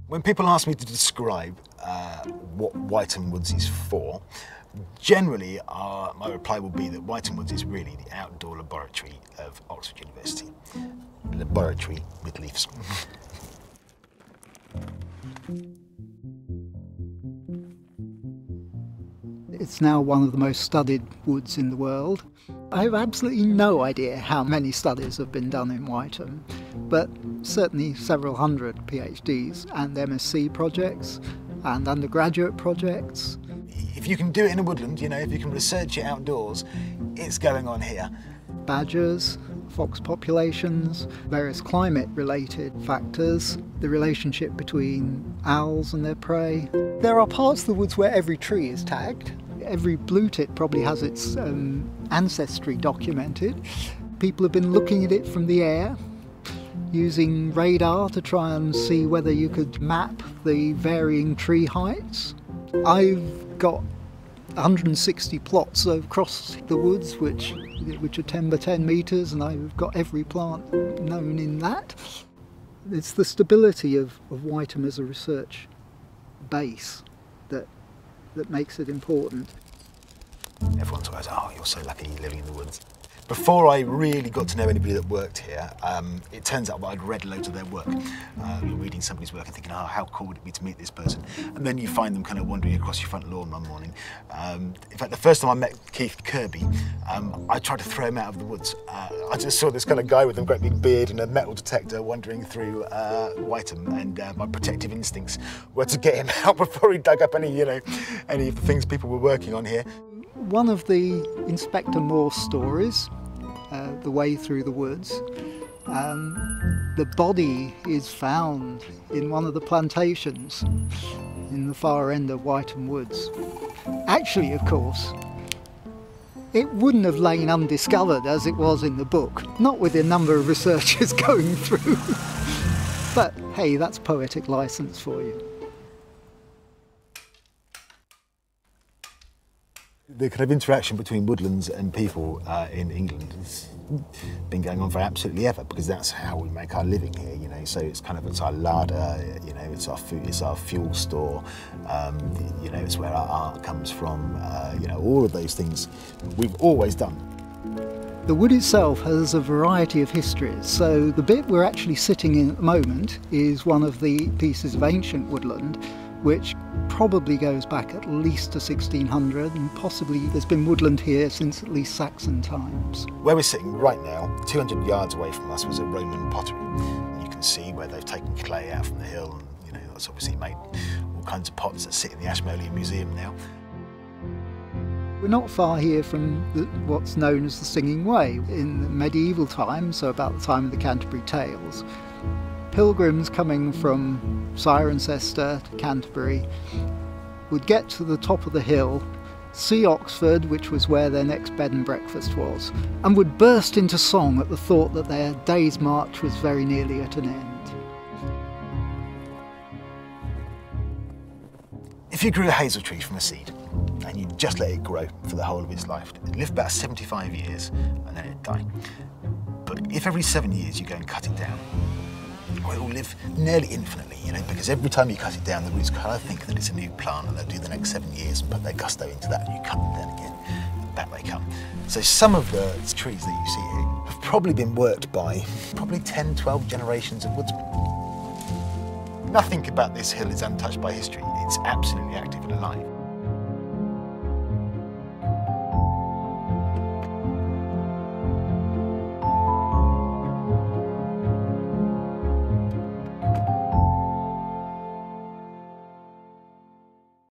When people ask me to describe what Wytham Woods is for, generally my reply will be that Wytham Woods is really the outdoor laboratory of Oxford University. Laboratory with leaves. It's now one of the most studied woods in the world. I have absolutely no idea how many studies have been done in Wytham, but certainly several hundred PhDs and MSc projects and undergraduate projects. If you can do it in a woodland, you know, if you can research it outdoors, it's going on here. Badgers, fox populations, various climate-related factors, the relationship between owls and their prey. There are parts of the woods where every tree is tagged. Every blue tit probably has its ancestry documented. People have been looking at it from the air, using radar to try and see whether you could map the varying tree heights. I've got 160 plots across the woods which are 10 by 10 metres, and I've got every plant known in that. It's the stability of Wytham as a research base that makes it important. Everyone talks, oh, you're so lucky living in the woods. Before I really got to know anybody that worked here, it turns out that I'd read loads of their work. You're reading somebody's work and thinking, oh, how cool would it be to meet this person? And then you find them kind of wandering across your front lawn one morning. In fact, the first time I met Keith Kirby, I tried to throw him out of the woods. I just saw this kind of guy with a great big beard and a metal detector wandering through Wytham, and my protective instincts were to get him out before he dug up any of the things people were working on here. One of the Inspector Morse stories, The Way Through the Woods, the body is found in one of the plantations in the far end of Wytham Woods. Actually, of course, it wouldn't have lain undiscovered as it was in the book, not with a number of researchers going through. But hey, that's poetic license for you. The kind of interaction between woodlands and people in England has been going on for absolutely ever, because that's how we make our living here, you know. So it's our larder, you know, it's our food, it's our fuel store, you know, it's where our art comes from, you know, all of those things we've always done. The wood itself has a variety of histories, so the bit we're actually sitting in at the moment is one of the pieces of ancient woodland, which probably goes back at least to 1600, and possibly there's been woodland here since at least Saxon times. Where we're sitting right now, 200 yards away from us, was a Roman pottery. You can see where they've taken clay out from the hill, and you know, that's obviously made all kinds of pots that sit in the Ashmolean Museum now. We're not far here from what's known as the Singing Way. In medieval times, so about the time of the Canterbury Tales, pilgrims coming from Cirencester to Canterbury would get to the top of the hill, see Oxford, which was where their next bed and breakfast was, and would burst into song at the thought that their day's march was very nearly at an end. If you grew a hazel tree from a seed and you just let it grow for the whole of its life, it'd live about 75 years and then it'd die. But if every 7 years you go and cut it down, well, it will live nearly infinitely, you know, because every time you cut it down, the roots kind of think that it's a new plant, and they'll do the next 7 years and put their gusto into that, and you cut them down again, and back they come. So some of the trees that you see here have probably been worked by probably 10, 12 generations of woodsmen. Nothing about this hill is untouched by history. It's absolutely active and alive.